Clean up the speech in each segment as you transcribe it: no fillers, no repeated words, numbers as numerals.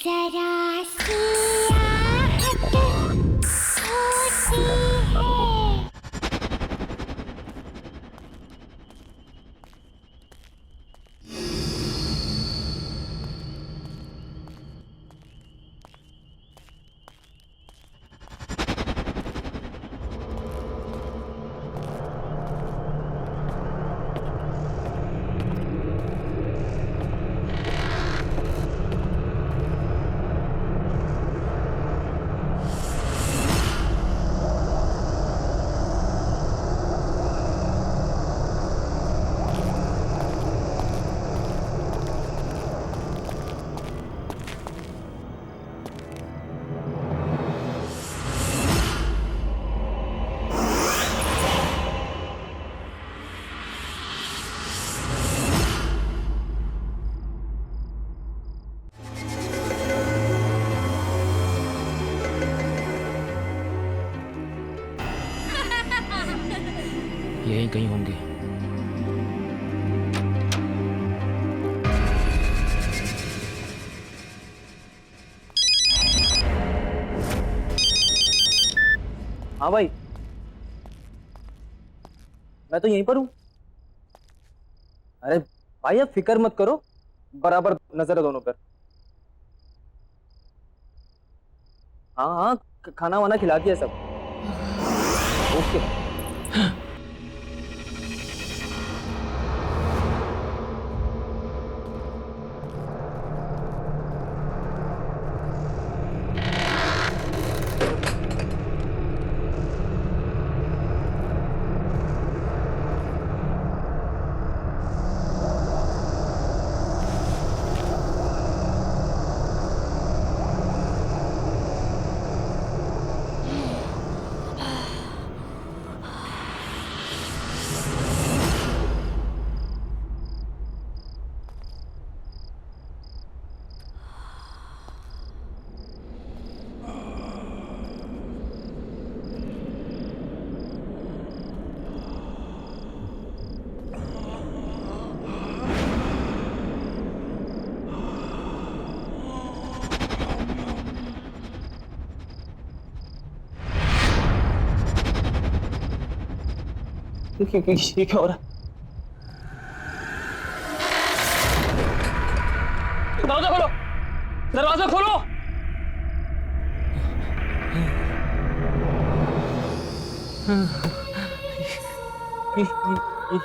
जरा सी आहट होती है। यहीं कहीं होंगे। हाँ भाई, मैं तो यहीं पर हूँ। अरे भाई आप फिक्र मत करो, बराबर नजर है दोनों पर। हाँ हाँ, खाना वाना खिला दिया सब। ओके। ये क्या हो रहा है? दरवाजा खोलो, दरवाजा खोलो।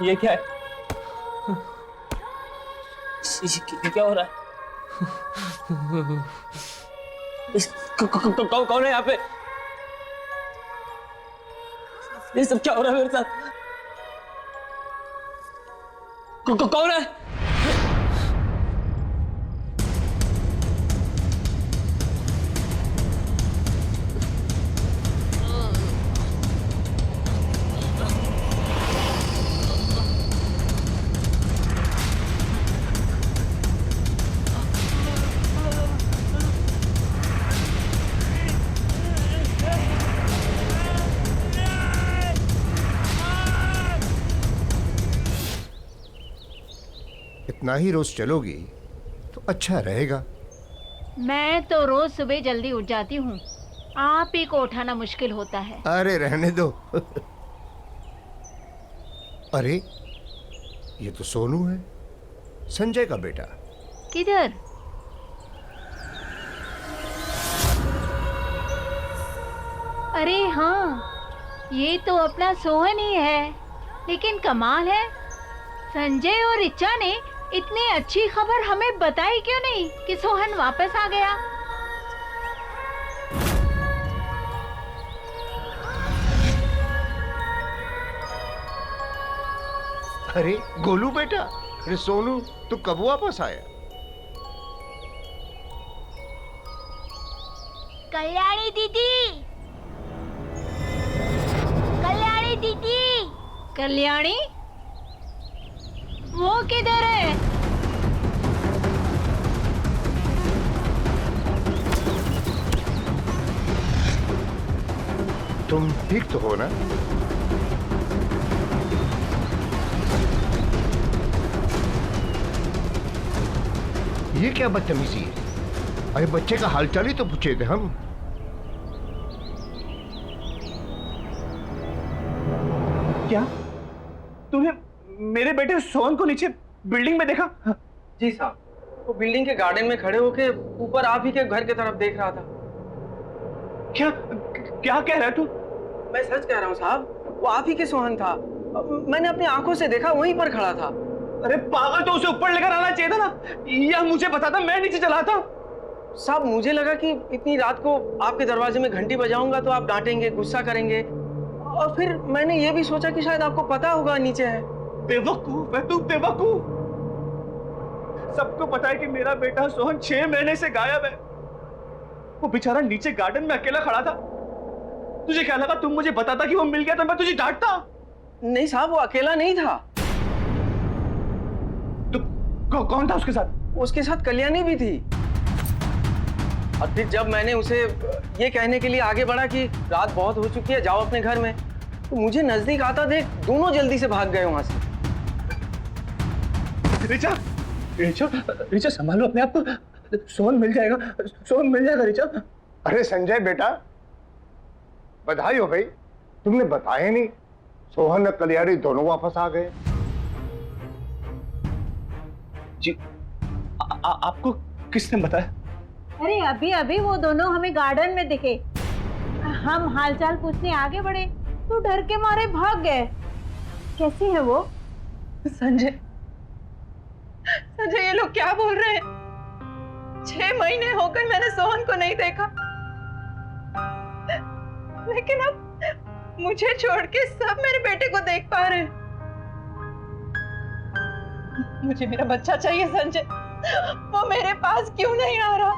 ये क्या है? ये क्या हो रहा है? कौन है यहाँ पे? ये सब क्या हो रहा है मेरे साथ? कौन है? इतना ही रोज चलोगी तो अच्छा रहेगा। मैं तो रोज सुबह जल्दी उठ जाती हूँ, आप ही को उठाना मुश्किल होता है। अरे रहने दो। अरे ये तो सोनू है, संजय का बेटा। किधर? अरे हाँ, ये तो अपना सोहन ही है। लेकिन कमाल है, संजय और रिचा ने इतनी अच्छी खबर हमें बताई क्यों नहीं कि सोहन वापस आ गया। अरे गोलू बेटा, अरे सोनू तू कब वापस आया? कल्याणी दीदी, कल्याणी दीदी। कल्याणी? वो किधर है? तुम ठीक तो हो ना? ये क्या बदतमीजी है? अरे बच्चे का हालचाल ही तो पूछे थे हम। क्या तूने मेरे बेटे सोहन को नीचे बिल्डिंग में देखा? जी साहब, वो बिल्डिंग के गार्डन में खड़े होके ऊपर आप ही के घर की तरफ देख रहा था। क्या क्या कह रहा है तू? मैं सच कह रहा हूँ साहब, वो आप ही के सोहन था। मैंने अपनी आंखों से देखा, वहीं पर खड़ा था। अरे पागल, तो उसे ऊपर लेकर आना चाहिए था ना, या मुझे बताता, मैं नीचे चला था। साहब मुझे लगा कि इतनी रात को आपके दरवाजे में घंटी बजाऊंगा तो आप डांटेंगे, गुस्सा करेंगे, और फिर मैंने ये भी सोचा कि शायद आपको पता होगा नीचे है। बेवकूफ है तू, बेवकूफ। सबको पता है कि मेरा बेटा सोहन 6 महीने से गायब है। वो बेचारा नीचे गार्डन में अकेला खड़ा था। तुझे क्या लगा तुम मुझे बताता कि वो मिल गया तो मैं तुझे डांटता? नहीं साहब, वो अकेला नहीं था। तो कौन था उसके साथ? उसके साथ कल्याणी भी थी। और फिर जब मैंने उसे ये कहने के लिए आगे बढ़ा कि रात बहुत हो चुकी है, जाओ अपने घर में, तो मुझे नजदीक आता देख दोनों जल्दी से भाग गए वहां से। रिचा, रिचा, रिचा संभालो अपने आप को। सोहन मिल जाएगा, सोहन मिल जाएगा रिचा। अरे संजय बेटा, बधाई हो भाई, तुमने बताया नहीं। सोहन और कल्याणी दोनों वापस आ गए। जी, आपको किसने बताया? अरे अभी अभी वो दोनों हमें गार्डन में दिखे। हम हालचाल पूछने आगे बढ़े तो डर के मारे भाग गए। कैसी है वो? संजय, संजय ये लोग क्या बोल रहे हैं? 6 महीने हो गए मैंने सोहन को नहीं देखा, लेकिन अब मुझे छोड़ के सब मेरे बेटे को देख पा रहे हैं। मुझे मेरा बच्चा चाहिए संजय, वो मेरे पास क्यों नहीं आ रहा?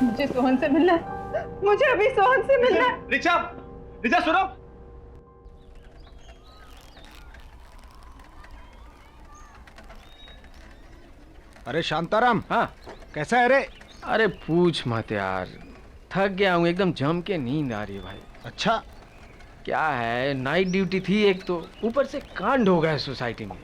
मुझे सोहन से मिलना है, मुझे अभी सोहन से मिलना है। रिचा, रिचा सुनो। अरे शांताराम, हाँ, कैसा है रे? अरे पूछ मत यार, थक गया हूँ एकदम, जम के नींद आ रही है भाई। अच्छा, क्या है, नाइट ड्यूटी थी एक तो, ऊपर से कांड हो गया सोसाइटी में।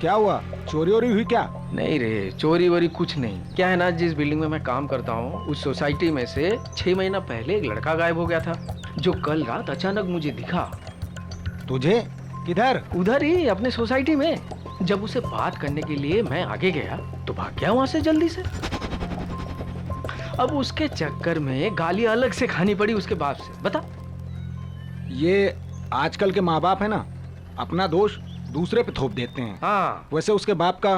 क्या हुआ? चोरी वोरी हुई क्या? नहीं रे, चोरी वोरी कुछ नहीं। क्या है ना, जिस बिल्डिंग में मैं काम करता हूँ उस सोसाइटी में से 6 महीना पहले एक लड़का गायब हो गया था, जो कल रात अचानक मुझे दिखा। तुझे? किधर? उधर ही अपने सोसाइटी में। जब उसे बात करने के लिए मैं आगे गया तो भाग गया वहां से जल्दी से। अब उसके चक्कर में गाली अलग से खानी पड़ी उसके बाप से। बता। ये आजकल के माँ बाप है ना, अपना दोष दूसरे पे थोप देते हैं। हाँ, वैसे उसके बाप का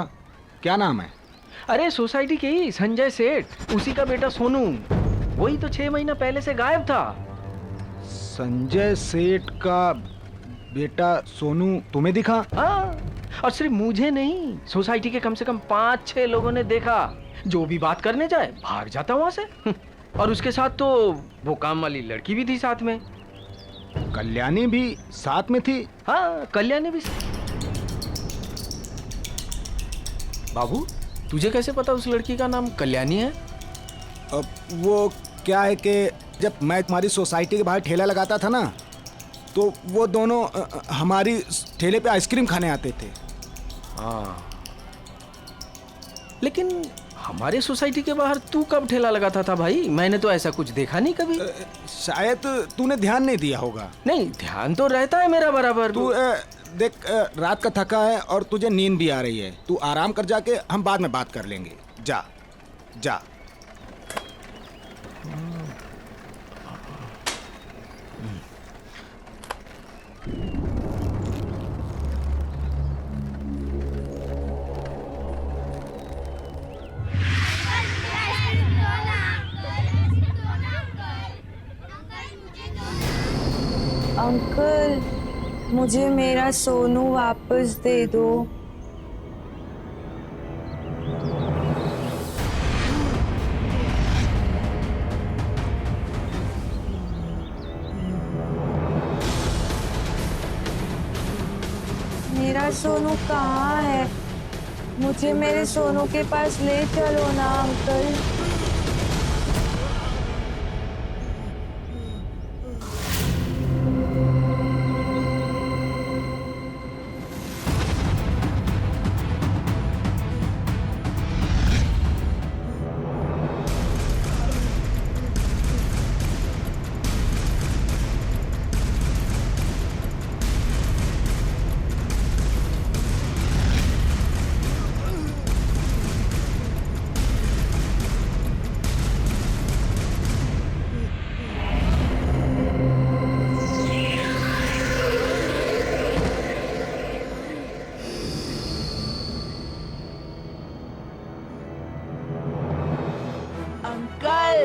क्या नाम है? अरे सोसाइटी के ही संजय सेठ, उसी का बेटा सोनू। वही तो 6 महीना पहले से गायब था। संजय सेठ का बेटा सोनू तुम्हें दिखा? हाँ, और सिर्फ मुझे नहीं, सोसाइटी के कम से कम 5-6 लोगों ने देखा। जो भी बात करने जाए भाग जाता वहां से। और उसके साथ तो वो काम वाली लड़की भी थी साथ में। कल्याणी भी साथ में थी? हाँ, कल्याणी भी। बाबू, तुझे कैसे पता उस लड़की का नाम कल्याणी है? अब वो क्या है कि जब मैं तुम्हारी सोसाइटी के बाहर ठेला लगाता था ना, तो वो दोनों हमारी ठेले पे आइसक्रीम खाने आते थे। हाँ, लेकिन हमारे सोसाइटी के बाहर तू कब ठेला लगाता था भाई? मैंने तो ऐसा कुछ देखा नहीं कभी। शायद तूने ध्यान नहीं दिया होगा। नहीं, ध्यान तो रहता है मेरा बराबर। तू देख, रात का थका है और तुझे नींद भी आ रही है। तू आराम कर, जाके हम बाद में बात कर लेंगे। जा जा। अंकल, मुझे मेरा सोनू वापस दे दो। मेरा सोनू कहाँ है? मुझे मेरे सोनू के पास ले चलो ना अंकल।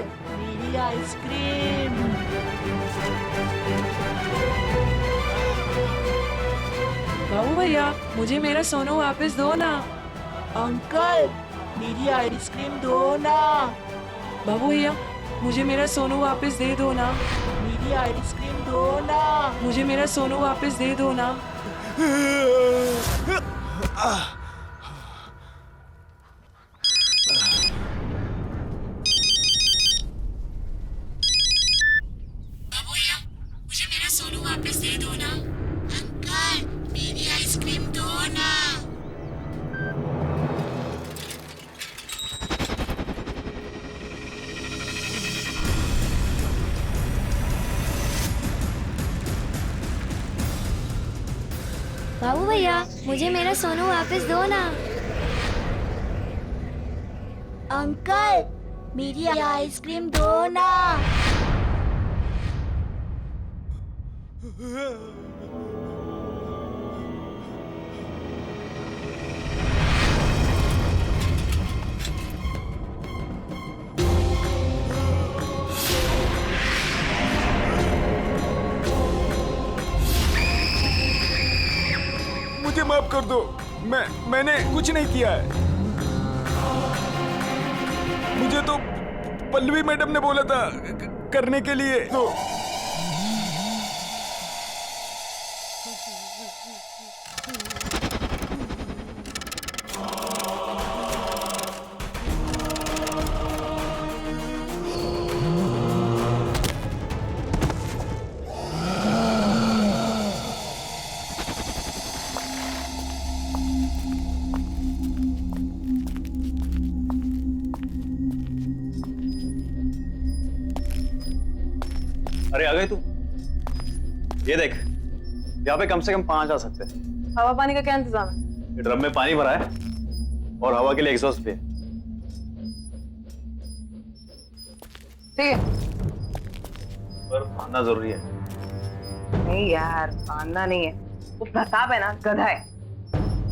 मेरी आइसक्रीम। बाबू भैया मुझे मेरा सोनू वापस दो ना। अंकल मेरी आइसक्रीम दो ना। बाबू भैया मुझे मेरा सोनू वापस दे दो ना। मेरी आइसक्रीम दो ना। मुझे मेरा सोनू वापस दे दो ना। बाबू भैया मुझे मेरा सोनू वापस दे दो ना। अंकल मेरी आइसक्रीम दो ना। बाबू भैया मुझे मेरा सोनू वापस दो ना। अंकल मेरी आइसक्रीम दो ना। मुझे माफ कर दो, मैंने कुछ नहीं किया है। मुझे तो पल्लवी मैडम ने बोला था करने के लिए। तो अरे आ गए तू? ये देख, यहाँ पे कम से कम 5 आ सकते हैं। हवा पानी का क्या इंतजाम है? ये ड्रम में पानी भरा है और हवा के लिए एग्जॉस्ट भी है। ठीक है। पर मानना जरूरी है। नहीं यार मानना नहीं है। वो प्रताप है ना, गधा है।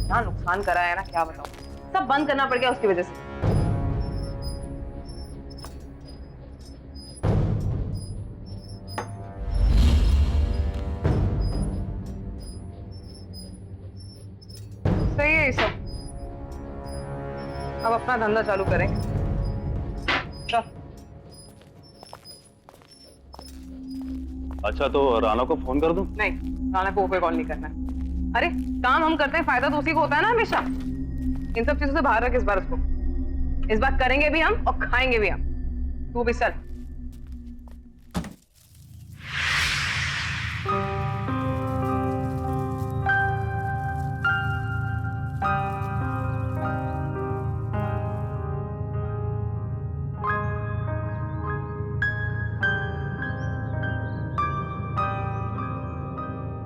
ना नुकसान करा है ना, क्या बताऊं। सब बंद करना पड़ गया उसकी वजह से। सही है ये सब। अब अपना धंधा चालू करें। चल। अच्छा तो राना को फोन कर दूं? नहीं, राना को कोई कॉल नहीं करना है। अरे काम हम करते हैं, फायदा तो उसी को होता है ना हमेशा। इन सब चीजों से बाहर रख इस बार उसको। इस बार करेंगे भी हम और खाएंगे भी हम। तू भी चल।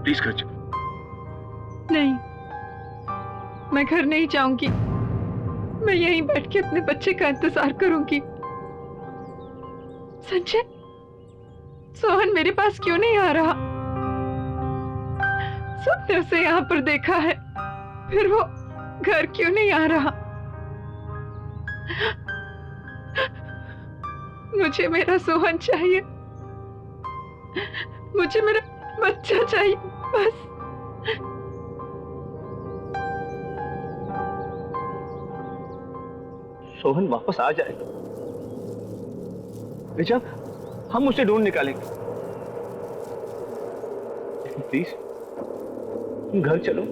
प्लीज कर चुप। नहीं, मैं घर नहीं जाऊंगी। मैं यहीं बैठ के अपने बच्चे का इंतजार करूंगी। संजय, सोहन मेरे पास क्यों नहीं आ रहा? सबने उसे यहाँ पर देखा है, फिर वो घर क्यों नहीं आ रहा? मुझे मेरा सोहन चाहिए। मुझे मेरा बच्चा चाहिए बस। सोहन वापस आ जाएगा रिचा, हम उसे ढूंढ निकालेंगे। प्लीज तुम घर चलो,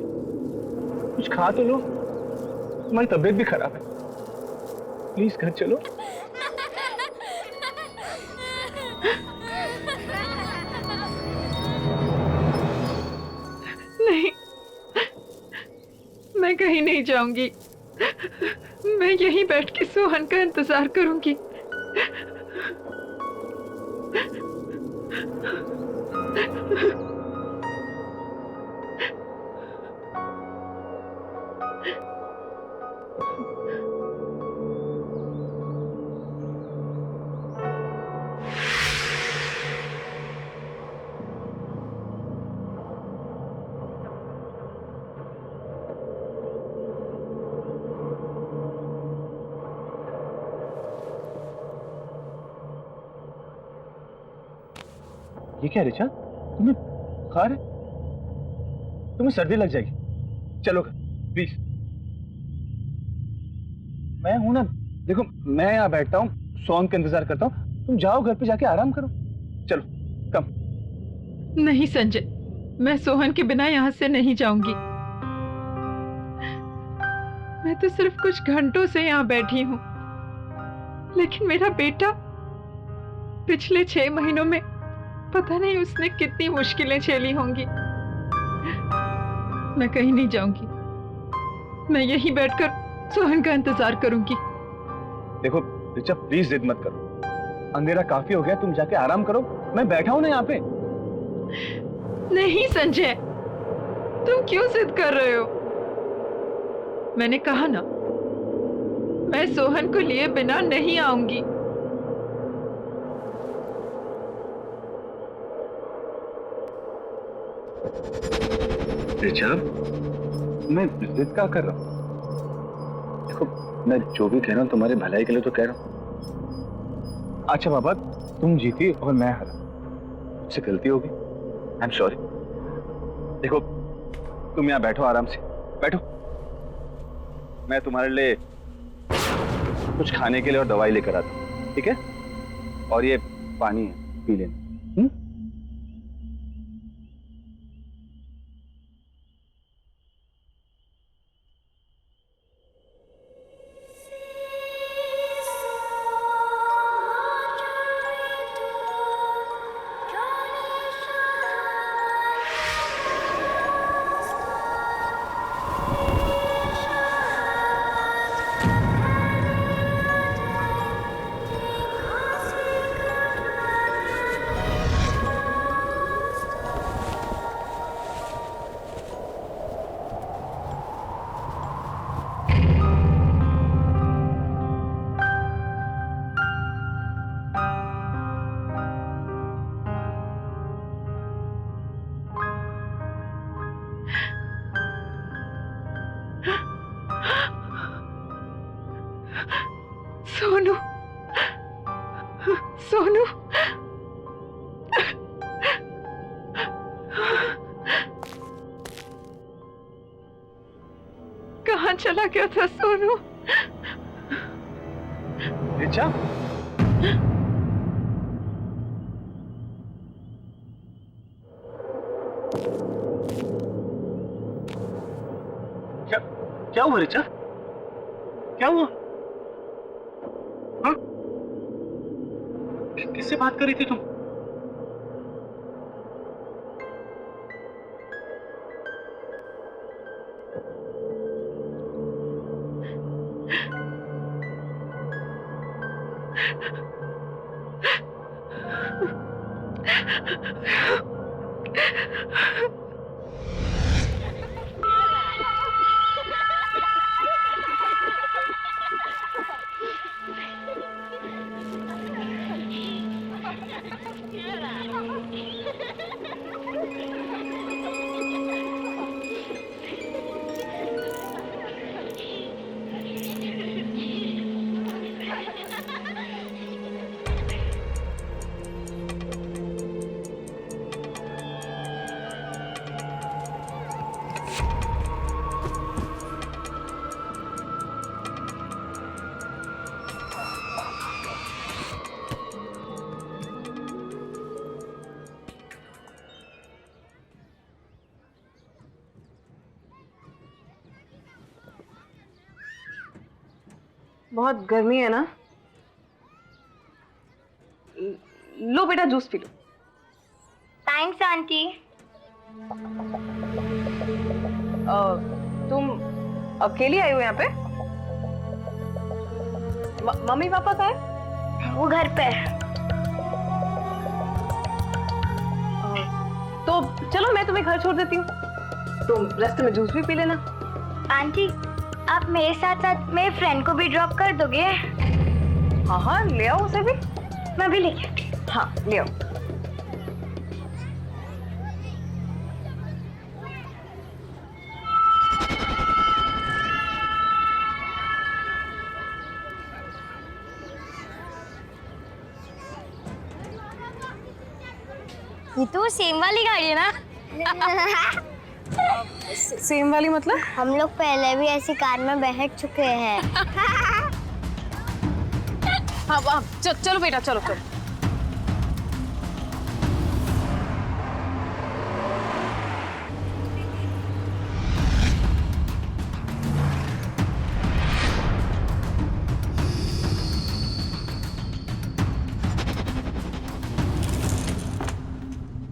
कुछ खा तो लो। तुम्हारी तबीयत भी खराब है। प्लीज घर चलो। नहीं, मैं कहीं नहीं जाऊंगी। मैं यहीं बैठ के सोहन का इंतजार करूंगी। ये क्या रिचा, तुम्हें बुखार है? तुम्हें सर्दी लग जाएगी, चलो प्लीज। मैं हूं ना, देखो मैं यहाँ बैठता हूँ, सोहन का इंतजार करता हूँ, तुम जाओ घर पे जाके आराम करो। चलो कम। नहीं संजय, मैं सोहन के बिना यहाँ से नहीं जाऊंगी। मैं तो सिर्फ कुछ घंटों से यहाँ बैठी हूँ, लेकिन मेरा बेटा पिछले 6 महीनों में पता नहीं उसने कितनी मुश्किलें झेली होंगी। मैं कहीं नहीं जाऊंगी, मैं यहीं बैठकर सोहन का इंतजार करूंगी। देखो रिचा प्लीज जिद मत करो, अंधेरा काफी हो गया, तुम जाके आराम करो, मैं बैठा हूं ना यहाँ पे। नहीं संजय, तुम क्यों जिद कर रहे हो? मैंने कहा ना, मैं सोहन को लिए बिना नहीं आऊंगी। रिचा, मैं जिद क्या कर रहा हूँ? देखो मैं जो भी कह रहा हूँ तुम्हारे भलाई के लिए तो कह रहा हूँ। अच्छा बाबा, तुम जीती और मैं हारा, मुझसे गलती होगी, आई एम सॉरी। देखो तुम यहाँ बैठो, आराम से बैठो, मैं तुम्हारे लिए कुछ खाने के लिए और दवाई लेकर आता हूँ, ठीक है? और ये पानी है, पी लेना। सोनू, सोनू, कहाँ चला गया था सोनू? रिचा, क्या क्या हुआ रिचा? क्या हुआ? हाँ? किससे बात कर रही थी तुम? बहुत गर्मी है ना? लो बेटा जूस पी लो। Thanks aunty. तुम अकेली आई हो यहाँ पे? मम्मी पापा कहाँ है? वो घर पे। तो चलो मैं तुम्हें घर छोड़ देती हूँ, तुम रास्ते में जूस भी पी लेना। आंटी, आप मेरे साथ साथ मेरे फ्रेंड को भी ड्रॉप कर दोगे? हाँ हाँ, ले आओ उसे भी। मैं भी लेके आती हूँ। हाँ ले आओ। ये तो सेम वाली गाड़ी है ना? सेम वाली मतलब? हम लोग पहले भी ऐसी कार में बैठ चुके हैं। हाँ चलो बेटा, चलो चलो।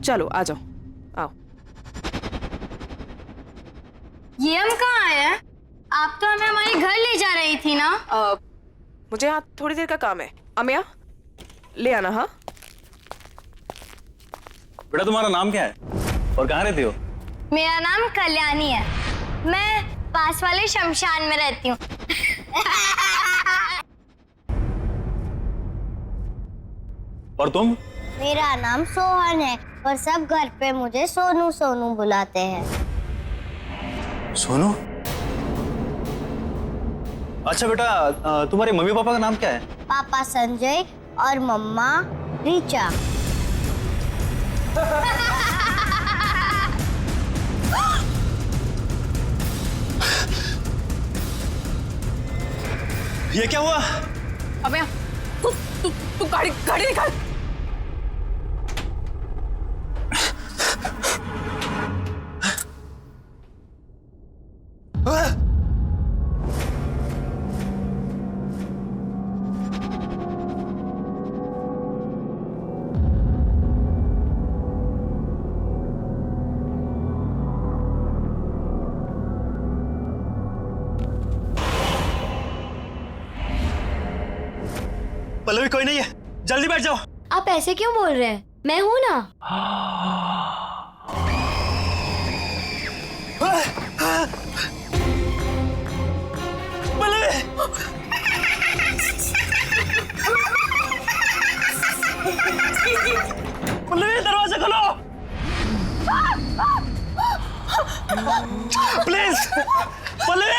चलो आ जाओ, आओ। ये हम कहाँ आए हैं? आप तो हमें हमारे घर ले जा रही थी ना? मुझे यहाँ थोड़ी देर का काम है। अमिया ले आना। हाँ बेटा तुम्हारा नाम क्या है और कहाँ रहती हो? मेरा नाम कल्याणी है, मैं पास वाले शमशान में रहती हूँ। और तुम? मेरा नाम सोहन है और सब घर पे मुझे सोनू सोनू बुलाते हैं। सोनू? अच्छा बेटा, तुम्हारे मम्मी पापा का नाम क्या है? पापा संजय और मम्मा रीचा। ये क्या हुआ? अमिया तू गाड़ी निकाल। पल्लवी कोई नहीं है, जल्दी बैठ जाओ। आप ऐसे क्यों बोल रहे हैं? मैं हूं ना। पल्लवी! पल्लवी दरवाजा खोलो प्लीज। पल्लवी!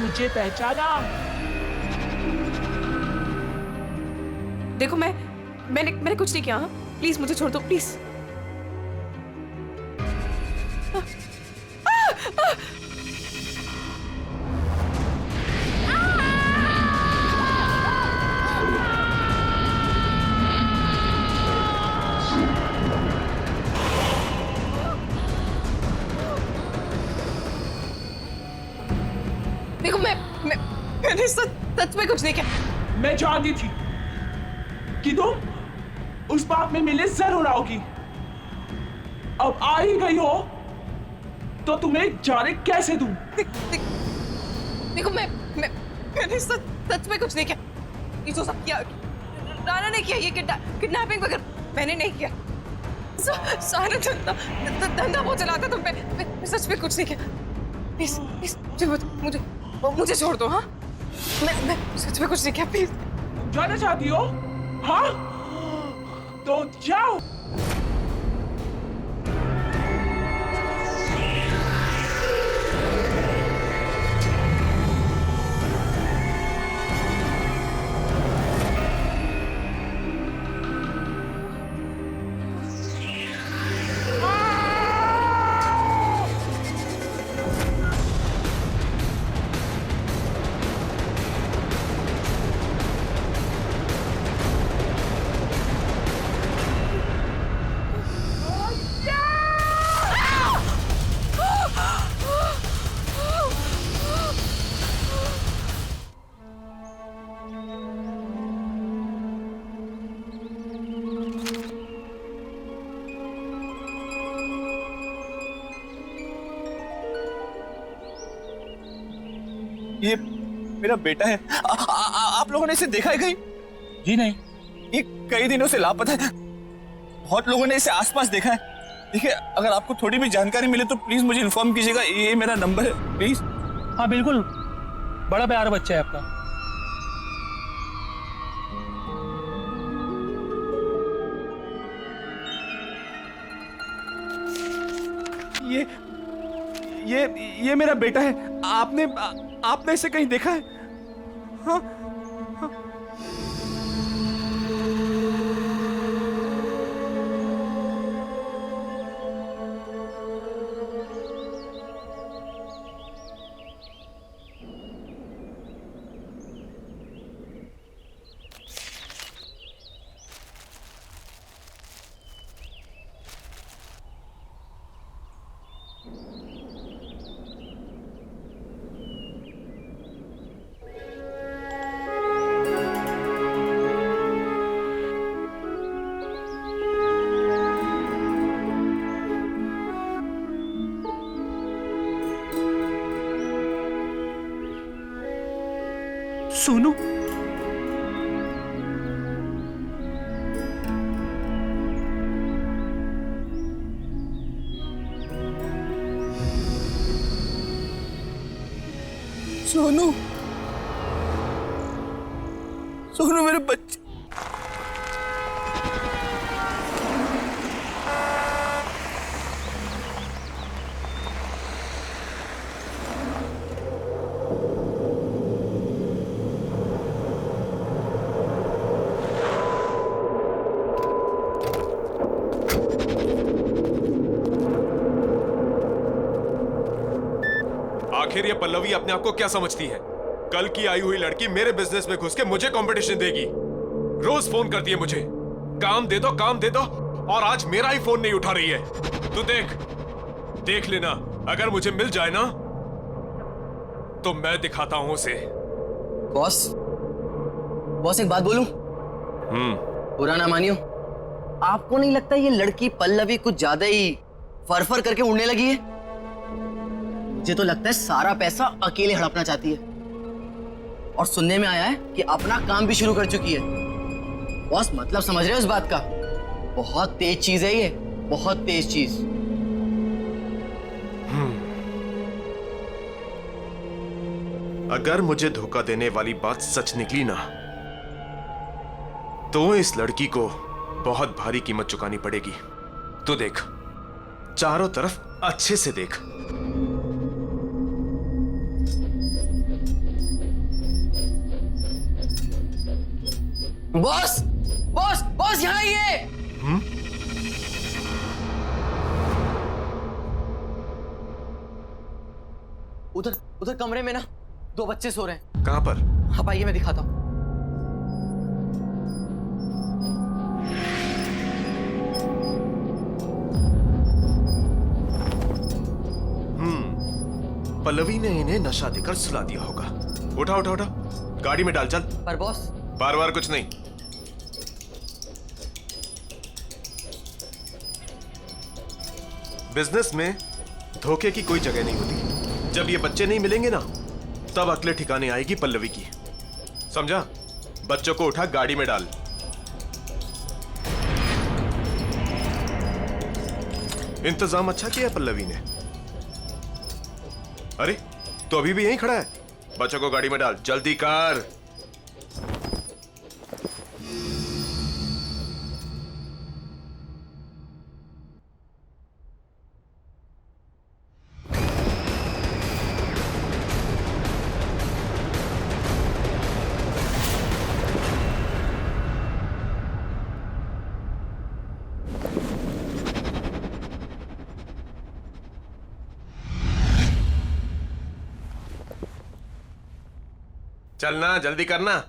मुझे पहचाना? देखो मैंने कुछ नहीं किया। हाँ प्लीज मुझे छोड़ दो प्लीज। देखो मैंने सच में कुछ नहीं किया। मैं जानती थी कि तुम उस बात में मिले जरूर आओगी। अब आ ही गई हो तो तुम्हें जाने कैसे दूं? देखो मैंने सच में कुछ नहीं किया। ये जो सब किया राना ने किया, ये किडनैपिंग वगैरह मैंने नहीं किया। सारा धंधा वो चलाता तो मैं सच में कुछ नहीं किया। प्लीज मुझे छोड़ दो। हाँ मैं सच में कुछ नहीं किया। प्लीज। जाना चाहती हो? हाँ तो जाओ। ये मेरा बेटा है। आप लोगों ने इसे देखा है कहीं? जी नहीं। ये कई दिनों से लापता है। बहुत लोगों ने इसे आसपास देखा है देखिए, अगर आपको थोड़ी भी जानकारी मिले तो प्लीज मुझे इन्फॉर्म कीजिएगा, ये मेरा नंबर है, प्लीज। हाँ बिल्कुल, बड़ा प्यारा बच्चा है आपका। ये मेरा बेटा है। आपने इसे कहीं देखा है? हाँ? सोनू, सोनू, सोनू मेरे बच्चे। आखिर ये पल्लवी अपने आप को क्या समझती है? कल की आई हुई लड़की मेरे बिजनेस में घुस के मुझे कंपटीशन देगी। रोज फोन करती है मुझे, काम दे दो, काम दे दो, और आज मेरा ही फोन नहीं उठा रही है। तू देख लेना, अगर मुझे मिल जाए ना तो मैं दिखाता हूं उसे। बॉस एक बात बोलूं? बुरा ना मानियो, आपको नहीं लगता ये लड़की पल्लवी कुछ ज्यादा ही फर करके उड़ने लगी है? मुझे तो लगता है सारा पैसा अकेले हड़पना चाहती है, और सुनने में आया है कि अपना काम भी शुरू कर चुकी है। बॉस मतलब समझ रहे हो इस बात का? बहुत तेज चीज है ये, बहुत तेज चीज। अगर मुझे धोखा देने वाली बात सच निकली ना तो इस लड़की को बहुत भारी कीमत चुकानी पड़ेगी। तू देख, चारों तरफ अच्छे से देख। बॉस बॉस बॉस यहाँ आइए। उधर कमरे में ना 2 बच्चे सो रहे हैं। कहां पर? आप आइए, मैं दिखाता हूं। पल्लवी ने इन्हें नशा देकर सुला दिया होगा। उठा उठा उठा, गाड़ी में डाल, चल। पर बॉस, बार कुछ नहीं। बिजनेस में धोखे की कोई जगह नहीं होती। जब ये बच्चे नहीं मिलेंगे ना, तब अगले ठिकाने आएगी पल्लवी की। समझा? बच्चों को उठा, गाड़ी में डाल। इंतजाम अच्छा किया पल्लवी ने। अरे, तो अभी भी यहीं खड़ा है? बच्चों को गाड़ी में डाल, जल्दी कर। चलना, जल्दी करना।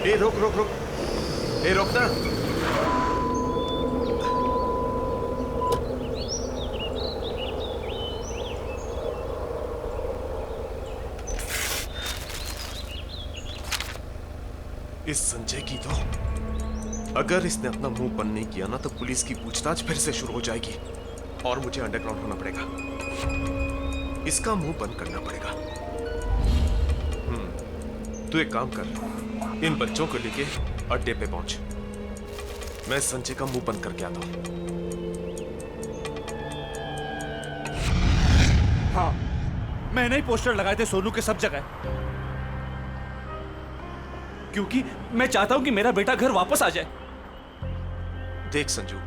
ए रोक रोक रोक, ए रोक ना। इस संजय की तो अगर इसने अपना मुंह बंद नहीं किया ना तो पुलिस की पूछताछ फिर से शुरू हो जाएगी और मुझे अंडरग्राउंड होना पड़ेगा। इसका मुंह बंद करना पड़ेगा। तू एक काम कर, इन बच्चों को लेके अड्डे पे पहुंच। मैं संजय का मुंह बंद करके आता हूं। हाँ, मैंने ही पोस्टर लगाए थे सोनू के सब जगह, क्योंकि मैं चाहता हूं कि मेरा बेटा घर वापस आ जाए। देख संजू,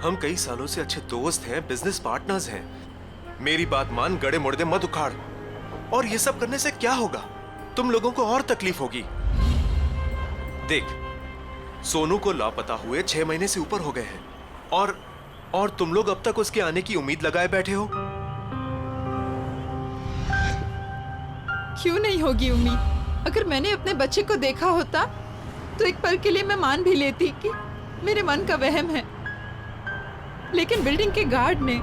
हम कई सालों से अच्छे दोस्त हैं, बिजनेस पार्टनर्स हैं। मेरी बात मान, गड़े मुड़दे मत उखाड़। और ये सब करने से क्या होगा? तुम लोगों को और तकलीफ होगी। देख, सोनू को लापता हुए 6 महीने से ऊपर हो गए हैं और तुम लोग अब तक उसके आने की उम्मीद लगाए बैठे हो। क्यों नहीं होगी उम्मीद? अगर मैंने अपने बच्चे को देखा होता तो एक पल के लिए मैं मान भी लेती कि मेरे मन का वहम है। लेकिन बिल्डिंग के गार्ड ने,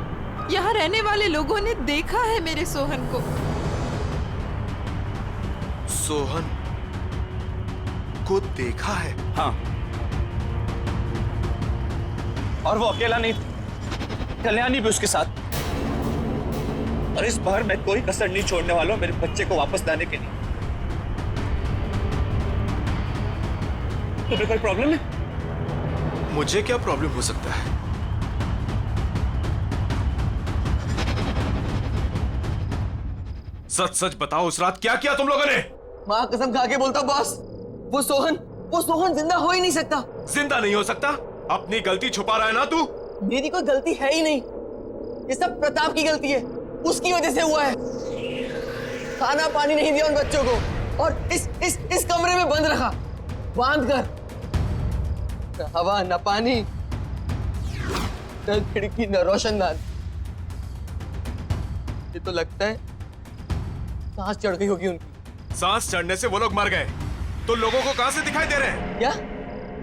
यहाँ रहने वाले लोगों ने देखा है मेरे सोहन को। सोहन को देखा है? हाँ, और वो अकेला नहीं, कल्याणी भी उसके साथ। और इस बार मैं कोई कसर नहीं छोड़ने वाला हूं मेरे बच्चे को वापस लाने के लिए। तुम्हें कोई प्रॉब्लम है? मुझे क्या प्रॉब्लम हो सकता है? सच सच बताओ, उस रात क्या किया तुम लोगों ने? माँ कसम खा के बोलता बॉस, वो सोहन जिंदा हो ही नहीं सकता। जिंदा नहीं हो सकता? अपनी गलती छुपा रहा है ना तू? मेरी कोई गलती है ही नहीं, ये सब प्रताप की गलती है। उसकी वजह से हुआ है। खाना पानी नहीं दिया उन बच्चों को और इस कमरे में बंद रखा, बांध कर। न हवा न पानी, न खिड़की न रोशनदान। ये तो लगता है सांस चढ़ गई होगी उनकी। सांस चढ़ने से वो लोग मर गए तो लोगों को कहां से दिखाई दे रहे हैं?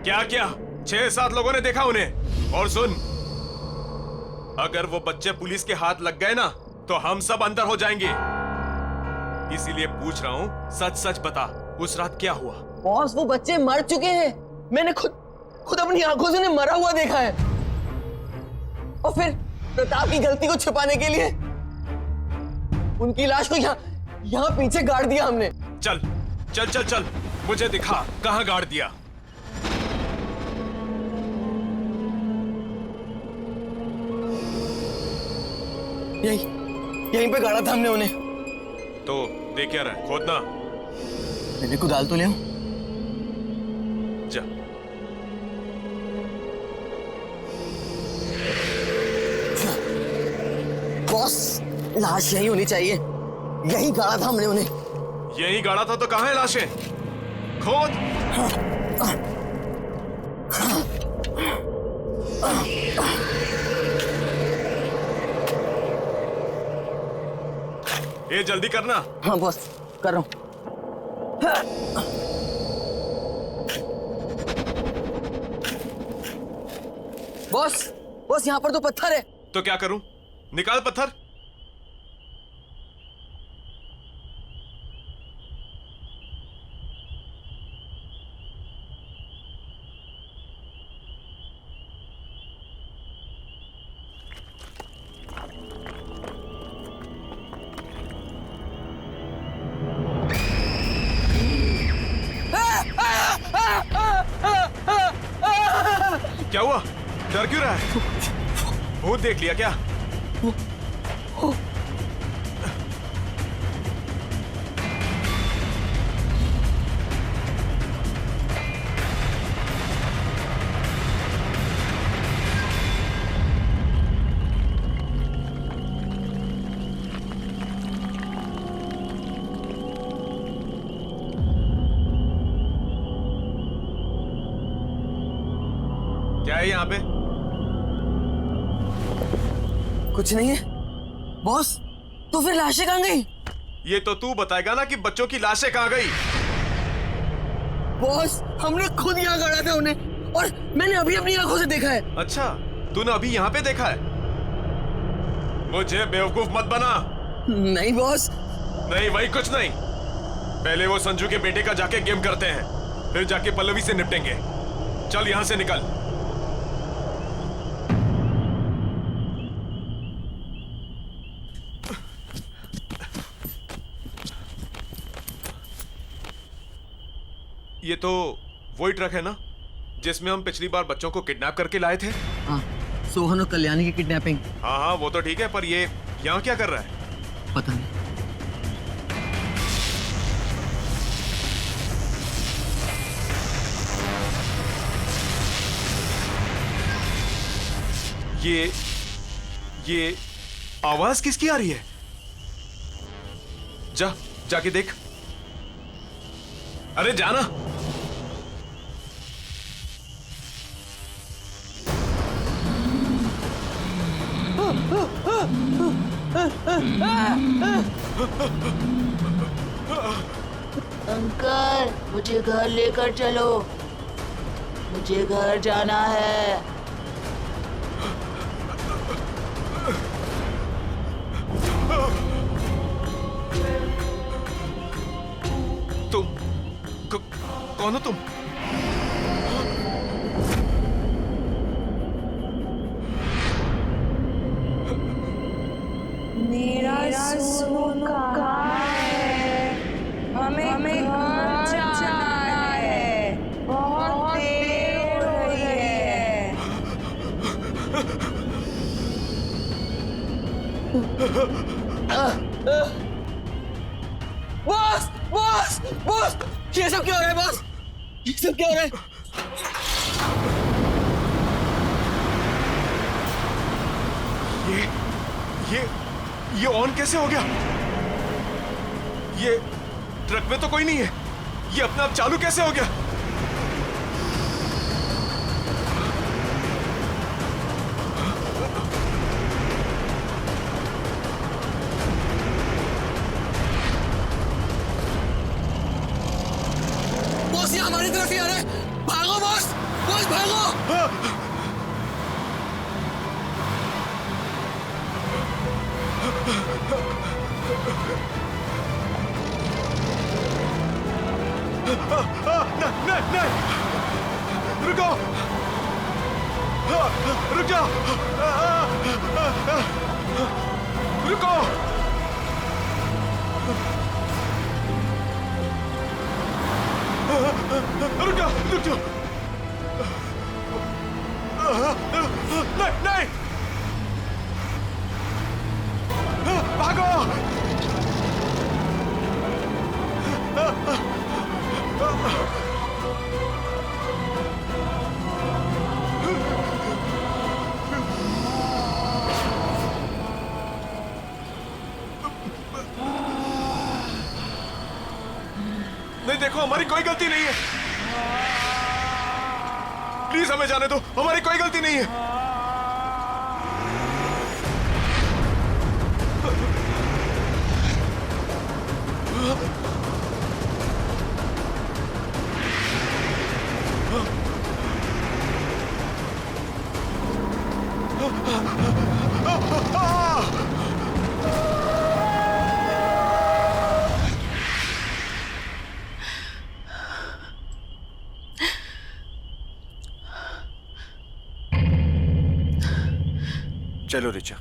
क्या 6-7 लोगों ने देखा उन्हें। और सुन, अगर वो बच्चे पुलिस के हाथ लग गए ना तो हम सब अंदर हो जाएंगे। इसीलिए पूछ रहा हूं, सच सच बता, उस रात क्या हुआ? बॉस, वो बच्चे मर चुके हैं। मैंने खुद अपनी आंखों से उन्हें मरा हुआ देखा है। और फिर प्रताप की गलती को छुपाने के लिए उनकी लाश को यहाँ पीछे गाड़ दिया हमने। चल चल चल चल, मुझे दिखा कहां गाड़ दिया। यहीं पे गाड़ा था हमने उन्हें। तो देख क्या रहा है? खोदना। मैंने को डाल तो ले जा। बॉस, लाश यहीं होनी चाहिए। यहीं गाड़ा था हमने उन्हें। यहीं गाड़ा था तो कहां है लाशें? खोद। ये जल्दी करना। हाँ बॉस, कर रहा हूं। बॉस, यहाँ पर तो पत्थर है। तो क्या करूं? निकाल पत्थर। क्या हुआ? डर क्यों रहा है? भूत देख लिया क्या? क्या है यहाँ पे? कुछ नहीं है बॉस। तो फिर लाशें कहाँ गई? ये तो तू बताएगा ना कि बच्चों की लाशें कहाँ गई। बॉस, हमने खुद यहाँ गाड़ा था उन्हें और मैंने अभी अपनी आंखों से देखा है। अच्छा, तूने अभी यहाँ पे देखा है? मुझे बेवकूफ मत बना। नहीं बॉस। नहीं, वही कुछ नहीं। पहले वो संजू के बेटे का जाके गेम करते हैं, फिर जाके पल्लवी से निपटेंगे। चल यहां से निकल। ये तो वही ट्रक है ना जिसमें हम पिछली बार बच्चों को किडनैप करके लाए थे? हाँ, सोहन और कल्याणी की किडनैपिंग। हाँ हाँ वो तो ठीक है, पर ये यहाँ क्या कर रहा है? पता नहीं। ये आवाज किसकी आ रही है? जाके देख। अरे जाना। अंकल मुझे घर लेकर चलो, मुझे घर जाना है। तुम कौन हो तुम? मेरा सोनू कहाँ है? हमें घर जाना है, बहुत देर हो रही है। बॉस बॉस बॉस, ये सब क्या हो रहा है बॉस? ये सब क्या हो रहा है? ये ऑन कैसे हो गया? ये ट्रक में तो कोई नहीं है, ये अपने आप चालू कैसे हो गया? बॉस ये हमारी तरफ ही आ रहा है, भागो बॉस, बॉस भागो। नहीं, रुको, रुक जाओ, रुको। रुक जाओ, नहीं, भागो। नहीं देखो, हमारी कोई गलती नहीं है, प्लीज हमें जाने दो, हमारी कोई गलती नहीं है। चलो रिचा।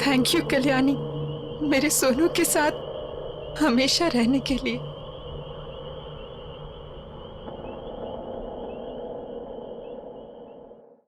थैंक यू कल्याणी, मेरे सोनू के साथ हमेशा रहने के लिए।